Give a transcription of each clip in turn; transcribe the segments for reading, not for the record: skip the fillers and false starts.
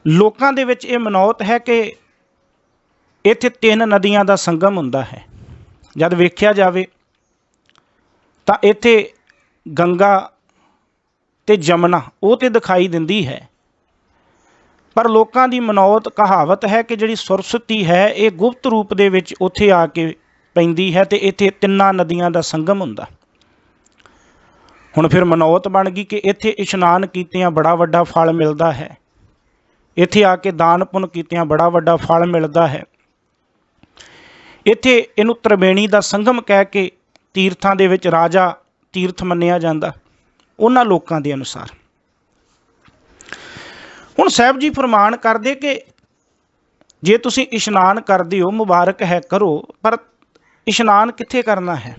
ਲੋਕਾਂ ਦੇ ਵਿੱਚ ਇਹ ਮਨੌਤ ਹੈ ਕਿ ਇੱਥੇ 3 ਨਦੀਆਂ ਦਾ ਸੰਗਮ ਹੁੰਦਾ ਹੈ। ਜਦ ਵੇਖਿਆ ਜਾਵੇ ਤਾਂ ਇੱਥੇ ਗੰਗਾ ਤੇ ਜਮਨਾ ਉਹ ਤੇ ਦਿਖਾਈ ਦਿੰਦੀ ਹੈ, ਪਰ ਲੋਕਾਂ ਦੀ ਮਨੌਤ ਕਹਾਵਤ ਹੈ ਕਿ ਜਿਹੜੀ ਸਰਸਵਤੀ ਹੈ ਇਹ ਗੁਪਤ ਰੂਪ ਦੇ ਵਿੱਚ ਉੱਥੇ ਆ ਕੇ ਪੈਂਦੀ ਹੈ ਤੇ ਇੱਥੇ 3 ਨਦੀਆਂ ਦਾ ਸੰਗਮ ਹੁੰਦਾ। ਹੁਣ ਫਿਰ ਮਨੌਤ ਬਣ ਗਈ ਕਿ ਇੱਥੇ ਇਸ਼ਨਾਨ ਕੀਤਿਆਂ ਬੜਾ ਵੱਡਾ ਫਲ ਮਿਲਦਾ ਹੈ, ਇੱਥੇ ਆ ਕੇ ਦਾਨ ਪੁੰਨ ਕੀਤਿਆਂ ਬੜਾ ਵੱਡਾ ਫਲ ਮਿਲਦਾ ਹੈ। ਇੱਥੇ ਇਹਨੂੰ ਤ੍ਰਿਵੇਣੀ ਦਾ ਸੰਗਮ ਕਹਿ ਕੇ ਤੀਰਥਾਂ ਦੇ ਵਿੱਚ ਰਾਜਾ ਤੀਰਥ ਮੰਨਿਆ ਜਾਂਦਾ ਉਹਨਾਂ ਲੋਕਾਂ ਦੇ ਅਨੁਸਾਰ। ਹੁਣ ਸਾਹਿਬ ਜੀ ਫਰਮਾਨ ਕਰਦੇ ਕਿ ਜੇ ਤੁਸੀਂ ਇਸ਼ਨਾਨ ਕਰਦੇ ਹੋ ਮੁਬਾਰਕ ਹੈ ਕਰੋ, ਪਰ ਇਸ਼ਨਾਨ ਕਿੱਥੇ ਕਰਨਾ ਹੈ?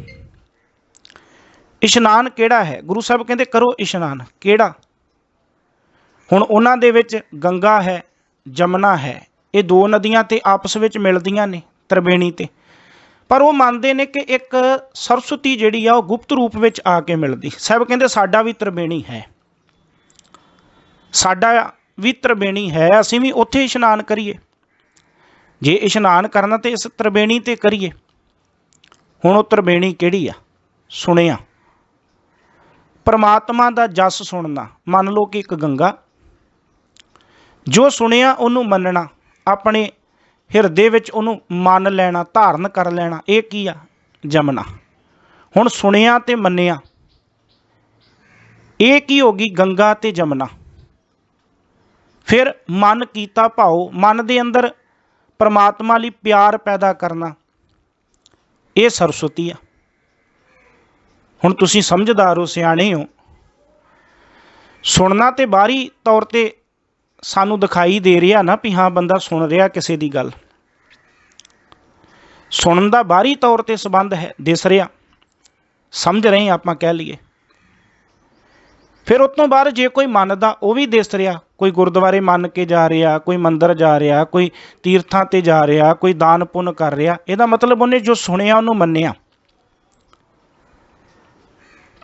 ਇਸ਼ਨਾਨ ਕਿਹੜਾ ਹੈ? ਗੁਰੂ ਸਾਹਿਬ ਕਹਿੰਦੇ ਕਰੋ ਇਸ਼ਨਾਨ। ਕਿਹੜਾ? ਹੁਣ ਉਹਨਾਂ ਦੇ ਵਿੱਚ ਗੰਗਾ ਹੈ, ਜਮਨਾ ਹੈ, ਇਹ 2 ਨਦੀਆਂ ਤੇ ਆਪਸ ਵਿੱਚ ਮਿਲਦੀਆਂ ਨੇ ਤ੍ਰਿਵੇਣੀ ਤੇ, ਪਰ ਉਹ ਮੰਨਦੇ ਨੇ ਕਿ ਇੱਕ ਸਰਸਵਤੀ ਜਿਹੜੀ ਆ ਉਹ ਗੁਪਤ ਰੂਪ ਵਿੱਚ ਆ ਕੇ ਮਿਲਦੀ। ਸਾਹਿਬ ਕਹਿੰਦੇ ਸਾਡਾ ਵੀ ਤ੍ਰਿਵੇਣੀ ਹੈ, ਸਾਡਾ ਵੀ ਤ੍ਰਿਵੇਣੀ ਹੈ, ਅਸੀਂ ਵੀ ਉੱਥੇ ਇਸ਼ਨਾਨ ਕਰੀਏ। ਜੇ ਇਸ਼ਨਾਨ ਕਰਨਾ ਤੇ ਇਸ ਤ੍ਰਿਵੇਣੀ ਤੇ ਕਰੀਏ। ਹੁਣ ਉਹ ਤ੍ਰਿਵੇਣੀ ਕਿਹੜੀ ਆ? ਸੁਣਿਆ ਪਰਮਾਤਮਾ ਦਾ ਜਸ ਸੁਣਨਾ। ਮੰਨ ਲਓ ਕਿ ਇੱਕ ਗੰਗਾ, ਜੋ ਸੁਣਿਆ ਉਹਨੂੰ ਮੰਨਣਾ, ਆਪਣੇ ਹਿਰਦੇ ਵਿੱਚ ਉਹਨੂੰ ਮੰਨ ਲੈਣਾ, ਧਾਰਨ ਕਰ ਲੈਣਾ, ਇਹ ਕੀ ਆ? ਜਮਨਾ। ਹੁਣ ਸੁਣਿਆ ਤੇ ਮੰਨਿਆ, ਇਹ ਕੀ ਹੋ ਗਈ? ਗੰਗਾ ਤੇ ਜਮਨਾ। ਫਿਰ ਮਨ ਕੀਤਾ ਭਾਉ, ਮਨ ਦੇ ਅੰਦਰ ਪਰਮਾਤਮਾ ਲਈ ਪਿਆਰ ਪੈਦਾ ਕਰਨਾ, ਇਹ ਸਰਸਵਤੀ ਆ। ਹੁਣ ਤੁਸੀਂ ਸਮਝਦਾਰ ਹੋ, ਸਿਆਣੇ ਹੋ, ਸੁਣਨਾ ਤੇ ਬਾਹਰੀ ਤੌਰ ਤੇ ਸਾਨੂੰ ਦਿਖਾਈ ਦੇ ਰਿਹਾ ਨਾ ਵੀ ਹਾਂ ਬੰਦਾ ਸੁਣ ਰਿਹਾ ਕਿਸੇ ਦੀ ਗੱਲ, ਸੁਣਨ ਦਾ ਬਾਹਰੀ ਤੌਰ ਤੇ ਸੰਬੰਧ ਹੈ, ਦਿਸ ਰਿਹਾ, ਸਮਝ ਰਹੇ ਆਪਾਂ ਕਹਿ ਲਈਏ। ਫਿਰ ਉਸ ਤੋਂ ਬਾਅਦ ਜੇ ਕੋਈ ਮੰਨਦਾ ਉਹ ਵੀ ਦਿਸ ਰਿਹਾ, ਕੋਈ ਗੁਰਦੁਆਰੇ ਮੰਨ ਕੇ ਜਾ ਰਿਹਾ, ਕੋਈ ਮੰਦਰ ਜਾ ਰਿਹਾ, ਕੋਈ ਤੀਰਥਾਂ ਤੇ ਜਾ ਰਿਹਾ, ਕੋਈ ਦਾਨ ਪੁੰਨ ਕਰ ਰਿਹਾ, ਇਹਦਾ ਮਤਲਬ ਉਹਨੇ ਜੋ ਸੁਣਿਆ ਉਹਨੂੰ ਮੰਨਿਆ।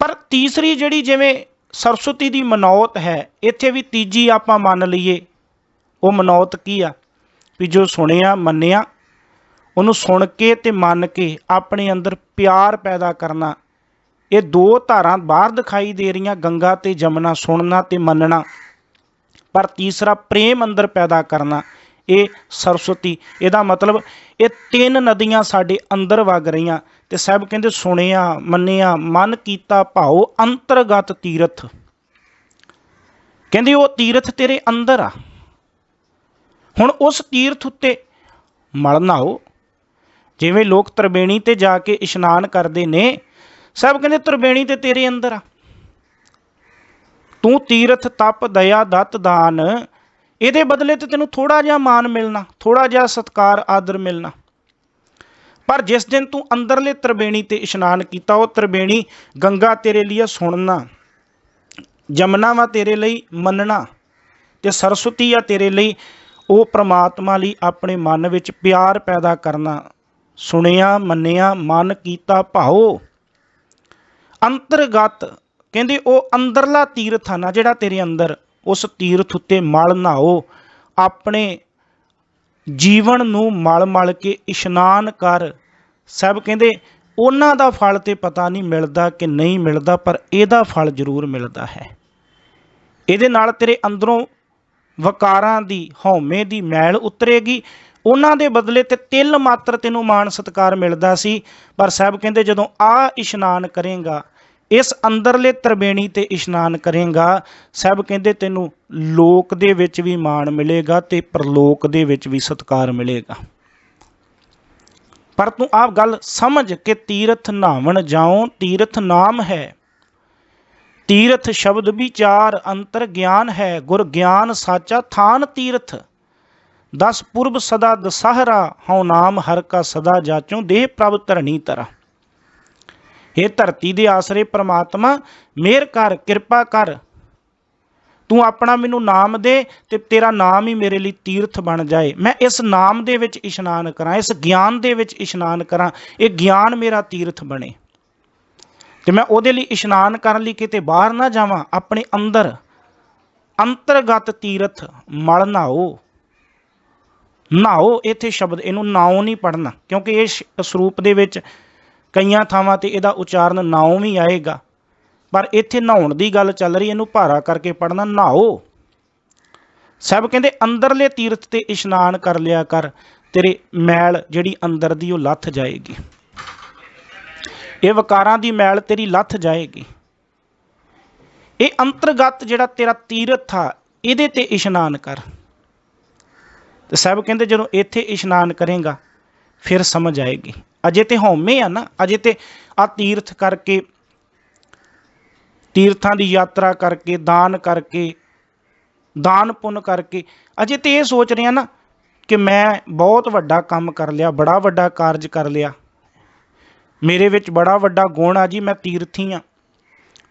ਪਰ ਤੀਸਰੀ ਜਿਹੜੀ ਜਿਵੇਂ ਸਰਸਵਤੀ ਦੀ ਮਨੌਤ ਹੈ, ਇੱਥੇ ਵੀ ਤੀਜੀ ਆਪਾਂ ਮੰਨ ਲਈਏ, ਉਹ ਮਨੌਤ ਕੀ ਆ? ਵੀ ਜੋ ਸੁਣਿਆ ਮੰਨਿਆ, ਉਹਨੂੰ ਸੁਣ ਕੇ ਤੇ ਮੰਨ ਕੇ ਆਪਣੇ ਅੰਦਰ ਪਿਆਰ ਪੈਦਾ ਕਰਨਾ। ਇਹ 2 ਧਾਰਾਂ ਬਾਹਰ ਦਿਖਾਈ ਦੇ ਰਹੀਆਂ, ਗੰਗਾ ਤੇ ਜਮਨਾ, ਸੁਣਨਾ ਤੇ ਮੰਨਣਾ, ਪਰ ਤੀਸਰਾ ਪ੍ਰੇਮ ਅੰਦਰ ਪੈਦਾ ਕਰਨਾ, ਇਹ ਸਰਸਵਤੀ। ਇਹਦਾ ਮਤਲਬ ਇਹ 3 ਨਦੀਆਂ ਸਾਡੇ ਅੰਦਰ ਵਗ ਰਹੀਆਂ। ਤੇ ਸਾਹਿਬ ਕਹਿੰਦੇ ਸੁਣਿਆ ਮੰਨਿਆ ਮਨ ਕੀਤਾ ਭਾਉ ਅੰਤਰਗਤ ਤੀਰਥ। ਕਹਿੰਦੇ ਉਹ ਤੀਰਥ ਤੇਰੇ ਅੰਦਰ ਆ। ਹੁਣ ਉਸ ਤੀਰਥ ਉੱਤੇ ਮਲ ਨਹਾਓ। ਜਿਵੇਂ ਲੋਕ ਤ੍ਰਿਵੇਣੀ ਤੇ ਜਾ ਕੇ ਇਸ਼ਨਾਨ ਕਰਦੇ ਨੇ, ਸਾਹਿਬ ਕਹਿੰਦੇ ਤ੍ਰਿਵੇਣੀ ਤੇ ਤੇਰੇ ਅੰਦਰ ਆ। ਤੂੰ ਤੀਰਥ ਤਪ ਦਇਆ ਦਤ ਦਾਨ, ਇਹਦੇ ਬਦਲੇ ਤੇ ਤੈਨੂੰ ਥੋੜਾ ਜਿਹਾ ਮਾਨ ਮਿਲਣਾ, ਥੋੜਾ ਜਿਹਾ ਸਤਿਕਾਰ ਆਦਰ ਮਿਲਣਾ। ਪਰ ਜਿਸ ਦਿਨ ਤੂੰ ਅੰਦਰਲੇ ਤ੍ਰਿਵੇਣੀ ਤੇ ਇਸ਼ਨਾਨ ਕੀਤਾ, ਉਹ ਤ੍ਰਿਵੇਣੀ ਗੰਗਾ ਤੇਰੇ ਲਈ ਸੁਣਨਾ, ਜਮਨਾ ਵਾ ਤੇਰੇ ਲਈ ਮੰਨਣਾ, ਤੇ ਸਰਸਵਤੀ ਆ ਤੇਰੇ ਲਈ ਉਹ ਪ੍ਰਮਾਤਮਾ ਲਈ ਆਪਣੇ ਮਨ ਵਿੱਚ ਪਿਆਰ ਪੈਦਾ ਕਰਨਾ। ਸੁਣਿਆ ਮੰਨਿਆ ਮਨ ਕੀਤਾ ਭਾਉ ਅੰਤਰਗਤ। ਕਹਿੰਦੇ ਉਹ ਅੰਦਰਲਾ ਤੀਰਥ ਆ ਨਾ ਜਿਹੜਾ ਤੇਰੇ ਅੰਦਰ, ਉਸ ਤੀਰਥ ਉੱਤੇ ਮਲ ਨਹਾਓ, ਆਪਣੇ ਜੀਵਨ ਨੂੰ ਮਲ ਮਲ ਕੇ ਇਸ਼ਨਾਨ ਕਰ। ਸਾਹਿਬ ਕਹਿੰਦੇ ਉਹਨਾਂ ਦਾ ਫਲ ਤੇ ਪਤਾ ਨਹੀਂ ਮਿਲਦਾ ਕਿ ਨਹੀਂ ਮਿਲਦਾ, ਪਰ ਇਹਦਾ ਫਲ ਜ਼ਰੂਰ ਮਿਲਦਾ ਹੈ। ਇਹਦੇ ਨਾਲ ਤੇਰੇ ਅੰਦਰੋਂ ਵਕਾਰਾਂ ਦੀ, ਹਉਮੈ ਦੀ ਮੈਲ ਉਤਰੇਗੀ। ਉਹਨਾਂ ਦੇ ਬਦਲੇ ਤੇ ਤਿਲ ਮਾਤਰ ਤੈਨੂੰ ਮਾਣ ਸਤਿਕਾਰ ਮਿਲਦਾ ਸੀ, ਪਰ ਸਾਹਿਬ ਕਹਿੰਦੇ ਜਦੋਂ ਆ ਇਸ਼ਨਾਨ ਕਰੇਗਾ, ਇਸ ਅੰਦਰਲੇ ਤ੍ਰਿਵੇਣੀ ਤੇ ਇਸ਼ਨਾਨ ਕਰੇਗਾ, ਸਾਹਿਬ ਕਹਿੰਦੇ ਤੈਨੂੰ ਲੋਕ ਦੇ ਵਿੱਚ ਵੀ ਮਾਣ ਮਿਲੇਗਾ ਤੇ ਪਰਲੋਕ ਦੇ ਵਿੱਚ ਵੀ ਸਤਿਕਾਰ ਮਿਲੇਗਾ। ਪਰ ਤੂੰ ਆਪ ਗੱਲ ਸਮਝ ਕਿ ਤੀਰਥ ਨਹਾਵਣ ਜਾਓ, ਤੀਰਥ ਨਾਮ ਹੈ, ਤੀਰਥ ਸ਼ਬਦ ਵਿਚਾਰ ਅੰਤਰ ਗਿਆਨ ਹੈ, ਗੁਰ ਗਿਆਨ ਸਾਚਾ ਥਾਨ ਤੀਰਥ। 10 ਪੁਰਬ ਸਦਾ ਦਸਹਰਾ, ਹਉ ਨਾਮ ਹਰ ਕਾ ਸਦਾ ਜਾਚੋਂ, ਦੇਹ ਪ੍ਰਭ ਧਰਣੀ ਤਰਾ। ਇਹ ਧਰਤੀ ਦੇ ਆਸਰੇ ਪ੍ਰਮਾਤਮਾ ਮਿਹਰ ਕਰ, ਕਿਰਪਾ ਕਰ, ਤੂੰ ਆਪਣਾ ਮੈਨੂੰ ਨਾਮ ਦੇ ਤੇ ਤੇਰਾ ਨਾਮ ਹੀ ਮੇਰੇ ਲਈ ਤੀਰਥ ਬਣ ਜਾਏ। ਮੈਂ ਇਸ ਨਾਮ ਦੇ ਵਿੱਚ ਇਸ਼ਨਾਨ ਕਰਾਂ, ਇਸ ਗਿਆਨ ਦੇ ਵਿੱਚ ਇਸ਼ਨਾਨ ਕਰਾਂ, ਇਹ ਗਿਆਨ ਮੇਰਾ ਤੀਰਥ ਬਣੇ। ਤੇ ਮੈਂ ਉਹਦੇ ਲਈ ਇਸ਼ਨਾਨ ਕਰਨ ਲਈ ਕਿਤੇ ਬਾਹਰ ਨਾ ਜਾਵਾਂ, ਆਪਣੇ ਅੰਦਰ ਅੰਤਰਗਤ ਤੀਰਥ ਮਲ ਨਹਾਓ। ਨਹਾਓ ਇੱਥੇ ਸ਼ਬਦ, ਇਹਨੂੰ ਨਾਉ ਨਹੀਂ ਪੜ੍ਹਨਾ, ਕਿਉਂਕਿ ਇਹ ਸਰੂਪ ਦੇ ਵਿੱਚ ਕਈਆਂ ਥਾਵਾਂ ਤੇ ਇਹਦਾ ਉਚਾਰਨ ਨਾਉ ਵੀ ਆਏਗਾ, ਪਰ ਇੱਥੇ ਨਹਾਉਣ ਦੀ ਗੱਲ ਚੱਲ ਰਹੀ, ਇਹਨੂੰ ਭਾਰਾ ਕਰਕੇ ਪੜ੍ਹਨਾ ਨਹਾਓ। ਸਾਹਿਬ ਕਹਿੰਦੇ ਅੰਦਰਲੇ ਤੀਰਥ ਤੇ ਇਸ਼ਨਾਨ ਕਰ ਲਿਆ ਕਰ, ਤੇਰੇ ਮੈਲ ਜਿਹੜੀ ਅੰਦਰ ਦੀ ਉਹ ਲੱਥ ਜਾਏਗੀ, ਇਹ ਵਿਕਾਰਾਂ ਦੀ ਮੈਲ ਤੇਰੀ ਲੱਥ ਜਾਏਗੀ। ਇਹ ਅੰਤਰਗਤ ਜਿਹੜਾ ਤੇਰਾ ਤੀਰਥ ਆ ਇਹਦੇ ਤੇ ਇਸ਼ਨਾਨ ਕਰ। ਤੇ ਸਾਹਿਬ ਕਹਿੰਦੇ ਜਦੋਂ ਇੱਥੇ ਇਸ਼ਨਾਨ ਕਰੇਗਾ ਫਿਰ ਸਮਝ ਆਏਗੀ। ਅਜੇ ਤੇ ਹਉਮੈ ਆ ਨਾ, ਅਜੇ ਤੇ ਆ ਤੀਰਥ ਕਰਕੇ, ਤੀਰਥਾਂ ਦੀ ਯਾਤਰਾ ਕਰਕੇ, ਦਾਨ ਪੁੰਨ ਕਰਕੇ ਅਜੇ ਤੇ ਇਹ ਸੋਚ ਰਿਹਾ ਨਾ ਕਿ ਮੈਂ ਬਹੁਤ ਵੱਡਾ ਕੰਮ ਕਰ ਲਿਆ, ਬੜਾ ਵੱਡਾ ਕਾਰਜ ਕਰ ਲਿਆ, ਮੇਰੇ ਵਿੱਚ ਬੜਾ ਵੱਡਾ ਗੁਣ ਆ ਜੀ, ਮੈਂ ਤੀਰਥੀ ਆ,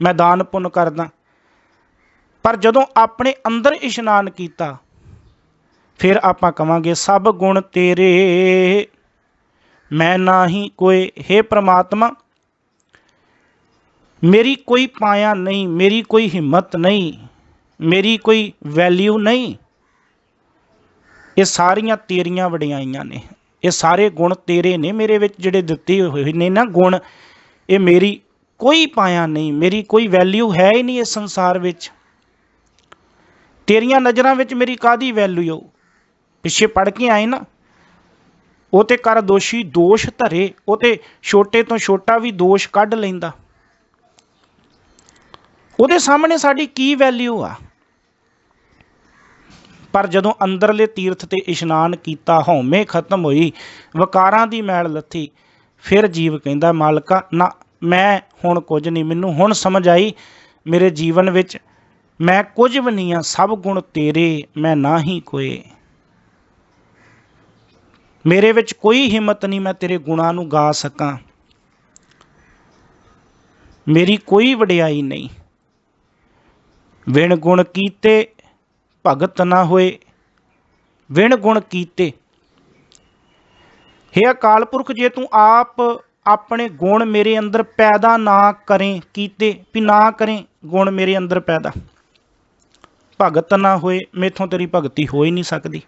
ਮੈਂ ਦਾਨ ਪੁੰਨ ਕਰਦਾ। ਪਰ ਜਦੋਂ ਆਪਣੇ ਅੰਦਰ ਇਸ਼ਨਾਨ ਕੀਤਾ ਫਿਰ ਆਪਾਂ ਕਵਾਂਗੇ ਸਭ ਗੁਣ ਤੇਰੇ ਮੈਂ ਨਾਹੀ ਕੋਏ। ਹੇ ਪ੍ਰਮਾਤਮਾ, ਮੇਰੀ ਕੋਈ ਪਾਇਆ ਨਹੀਂ, ਮੇਰੀ ਕੋਈ ਹਿੰਮਤ ਨਹੀਂ, ਮੇਰੀ ਕੋਈ ਵੈਲਿਊ ਨਹੀਂ, ਇਹ ਸਾਰੀਆਂ ਤੇਰੀਆਂ ਵਡਿਆਈਆਂ ਨੇ, ਇਹ ਸਾਰੇ ਗੁਣ ਤੇਰੇ ਨੇ ਮੇਰੇ ਵਿੱਚ ਜਿਹੜੇ ਦਿੱਤੇ ਹੋਏ ਨੇ ਨਾ ਗੁਣ, ਇਹ ਮੇਰੀ ਕੋਈ ਪਾਇਆ ਨਹੀਂ, ਮੇਰੀ ਕੋਈ ਵੈਲਿਊ ਹੈ ਹੀ ਨਹੀਂ ਇਸ ਸੰਸਾਰ ਵਿੱਚ। ਤੇਰੀਆਂ ਨਜ਼ਰਾਂ ਵਿੱਚ ਮੇਰੀ ਕਾਹਦੀ ਵੈਲਿਊ? ਪਿੱਛੇ ਪੜ੍ਹ ਕੇ ਆਏ ਨਾ, ਉਹ ਤੇ ਕਰ ਦੋਸ਼ੀ ਦੋਸ਼ ਧਰੇ, ਉਹ ਤੇ ਛੋਟੇ ਤੋਂ ਛੋਟਾ ਵੀ ਦੋਸ਼ ਕੱਢ ਲੈਂਦਾ, ਉਹਦੇ ਸਾਹਮਣੇ ਸਾਡੀ ਕੀ ਵੈਲਿਊ ਆ? ਪਰ ਜਦੋਂ ਅੰਦਰਲੇ ਤੀਰਥ ਤੇ ਇਸ਼ਨਾਨ ਕੀਤਾ, ਹਉਮੈ ਖਤਮ ਹੋਈ, ਵਿਕਾਰਾਂ ਦੀ ਮੈਲ ਲੱਥੀ, ਫਿਰ ਜੀਵ ਕਹਿੰਦਾ ਮਾਲਕਾ ਨਾ, ਮੈਂ ਹੁਣ ਕੁਝ ਨਹੀਂ, ਮੈਨੂੰ ਹੁਣ ਸਮਝ ਆਈ ਮੇਰੇ ਜੀਵਨ ਵਿੱਚ ਮੈਂ ਕੁਝ ਵੀ ਨਹੀਂ ਆ, ਸਭ ਗੁਣ ਤੇਰੇ ਮੈਂ ਨਾਹੀ ਕੋਏ। ਮੇਰੇ ਵਿੱਚ ਕੋਈ ਹਿੰਮਤ ਨਹੀਂ ਮੈਂ ਤੇਰੇ ਗੁਣਾਂ ਨੂੰ ਗਾ ਸਕਾਂ, ਮੇਰੀ ਕੋਈ ਵਡਿਆਈ ਨਹੀਂ। ਵਿਣ ਗੁਣ ਕੀਤੇ ਭਗਤ ਨਾ ਹੋਏ, ਵਿਣ ਗੁਣ ਕੀਤੇ। ਹੇ ਅਕਾਲ ਪੁਰਖ, ਜੇ ਤੂੰ ਆਪ ਆਪਣੇ ਗੁਣ ਮੇਰੇ ਅੰਦਰ ਪੈਦਾ ਨਾ ਕਰੇ, ਕੀਤੇ ਵੀ ਨਾ ਕਰੇ ਗੁਣ ਮੇਰੇ ਅੰਦਰ ਪੈਦਾ, ਭਗਤ ਨਾ ਹੋਏ, ਮੈਥੋਂ ਤੇਰੀ ਭਗਤੀ ਹੋ ਹੀ ਨਹੀਂ ਸਕਦੀ।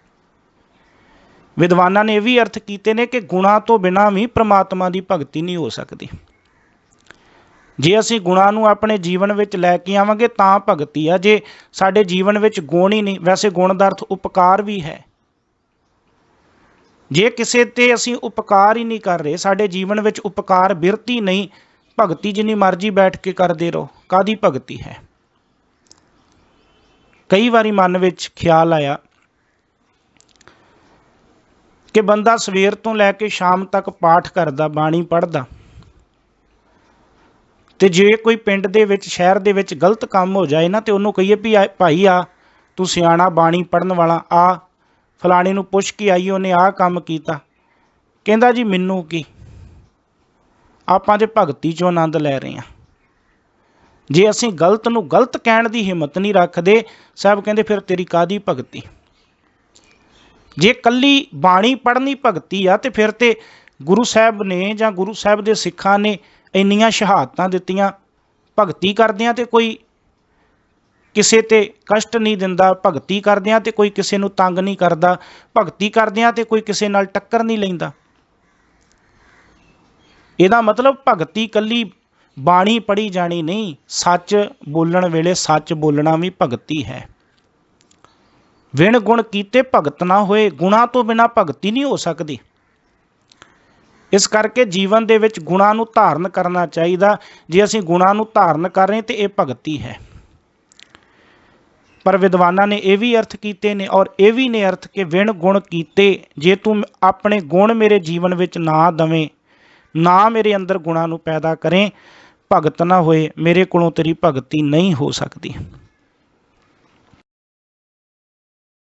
ਵਿਦਵਾਨਾਂ ਨੇ ਇਹ ਵੀ ਅਰਥ ਕੀਤੇ ਨੇ ਕਿ ਗੁਣਾਂ ਤੋਂ ਬਿਨਾਂ ਵੀ ਪ੍ਰਮਾਤਮਾ ਦੀ ਭਗਤੀ ਨਹੀਂ ਹੋ ਸਕਦੀ। ਜੇ ਅਸੀਂ ਗੁਣਾਂ ਨੂੰ ਆਪਣੇ ਜੀਵਨ ਵਿੱਚ ਲੈ ਕੇ ਆਵਾਂਗੇ ਤਾਂ ਭਗਤੀ ਆ, ਜੇ ਸਾਡੇ ਜੀਵਨ ਵਿੱਚ ਗੁਣ ਹੀ ਨਹੀਂ, ਵੈਸੇ ਗੁਣ ਦਾ ਅਰਥ ਉਪਕਾਰ ਵੀ ਹੈ, ਜੇ ਕਿਸੇ ਤੇ ਅਸੀਂ ਉਪਕਾਰ ਹੀ ਨਹੀਂ ਕਰ ਰਹੇ, ਸਾਡੇ ਜੀਵਨ ਵਿੱਚ ਉਪਕਾਰ ਬਿਰਤੀ ਨਹੀਂ, ਭਗਤੀ ਜਿੰਨੀ ਮਰਜ਼ੀ ਬੈਠ ਕੇ ਕਰਦੇ ਰਹੋ, ਕਾਹਦੀ ਭਗਤੀ ਹੈ? ਕਈ ਵਾਰੀ ਮਨ ਵਿੱਚ ਖਿਆਲ ਆਇਆ ਕਿ ਬੰਦਾ ਸਵੇਰ ਤੋਂ ਲੈ ਕੇ ਸ਼ਾਮ ਤੱਕ ਪਾਠ ਕਰਦਾ, ਬਾਣੀ ਪੜ੍ਹਦਾ, ਤੇ ਜੇ ਕੋਈ ਪਿੰਡ ਦੇ ਵਿੱਚ, ਸ਼ਹਿਰ ਦੇ ਵਿੱਚ ਗਲਤ ਕੰਮ ਹੋ ਜਾਏ ਨਾ, ਤੇ ਉਹਨੂੰ ਕਹੀਏ ਵੀ ਭਾਈ ਆ ਤੂੰ ਸਿਆਣਾ ਬਾਣੀ ਪੜ੍ਹਨ ਵਾਲਾ, ਆ ਫਲਾਣੇ ਨੂੰ ਪੁੱਛ ਕੇ ਆਈ, ਉਹਨੇ ਆਹ ਕੰਮ ਕੀਤਾ, ਕਹਿੰਦਾ ਜੀ ਮੈਨੂੰ ਕੀ, ਆਪਾਂ ਤੇ ਭਗਤੀ 'ਚੋਂ ਆਨੰਦ ਲੈ ਰਹੇ ਹਾਂ। ਜੇ ਅਸੀਂ ਗਲਤ ਨੂੰ ਗਲਤ ਕਹਿਣ ਦੀ ਹਿੰਮਤ ਨਹੀਂ ਰੱਖਦੇ, ਸਾਹਿਬ ਕਹਿੰਦੇ ਫਿਰ ਤੇਰੀ ਕਾਹਦੀ ਭਗਤੀ? ਜੇ ਕੱਲੀ ਬਾਣੀ ਪੜ੍ਹਨੀ ਭਗਤੀ ਆ, ਤੇ ਫਿਰ ਤੇ ਗੁਰੂ ਸਾਹਿਬ ਨੇ ਜਾਂ ਗੁਰੂ ਸਾਹਿਬ ਦੇ ਸਿੱਖਾਂ ਨੇ ਇੰਨੀਆਂ ਸ਼ਹਾਦਤਾਂ ਦਿੱਤੀਆਂ, ਭਗਤੀ ਕਰਦਿਆਂ ਤੇ ਕੋਈ ਕਿਸੇ ਤੇ ਕਸ਼ਟ ਨਹੀਂ ਦਿੰਦਾ, ਭਗਤੀ ਕਰਦਿਆਂ ਤੇ ਕੋਈ ਕਿਸੇ ਨੂੰ ਤੰਗ ਨਹੀਂ ਕਰਦਾ, ਭਗਤੀ ਕਰਦਿਆਂ ਤੇ ਕੋਈ ਕਿਸੇ ਨਾਲ ਟੱਕਰ ਨਹੀਂ ਲੈਂਦਾ। ਇਹਦਾ ਮਤਲਬ ਭਗਤੀ ਕੱਲੀ ਬਾਣੀ ਪੜ੍ਹੀ ਜਾਣੀ ਨਹੀਂ, ਸੱਚ ਬੋਲਣ ਵੇਲੇ ਸੱਚ ਬੋਲਣਾ ਵੀ ਭਗਤੀ ਹੈ। ਵਿਣ ਗੁਣ ਕੀਤੇ ਭਗਤ ਨਾ ਹੋਏ, ਗੁਣਾਂ ਤੋਂ ਬਿਨਾਂ ਭਗਤੀ ਨਹੀਂ ਹੋ ਸਕਦੀ। ਇਸ ਕਰਕੇ ਜੀਵਨ ਦੇ ਵਿੱਚ ਗੁਣਾਂ ਨੂੰ ਧਾਰਨ ਕਰਨਾ ਚਾਹੀਦਾ। ਜੇ ਅਸੀਂ ਗੁਣਾਂ ਨੂੰ ਧਾਰਨ ਕਰ ਰਹੇ ਤੇ ਇਹ ਭਗਤੀ ਹੈ। ਪਰ ਵਿਦਵਾਨਾਂ ਨੇ ਇਹ ਵੀ ਅਰਥ ਕੀਤੇ ਨੇ, ਔਰ ਇਹ ਵੀ ਨੇ ਅਰਥ ਕਿ ਵਿਣ ਗੁਣ ਕੀਤੇ, ਜੇ ਤੂੰ ਆਪਣੇ ਗੁਣ ਮੇਰੇ ਜੀਵਨ ਵਿੱਚ ਨਾ ਦਵੇਂ, ਨਾ ਮੇਰੇ ਅੰਦਰ ਗੁਣਾਂ ਨੂੰ ਪੈਦਾ ਕਰੇ, ਭਗਤ ਨਾ ਹੋਏ, ਮੇਰੇ ਕੋਲੋਂ ਤੇਰੀ ਭਗਤੀ ਨਹੀਂ ਹੋ ਸਕਦੀ।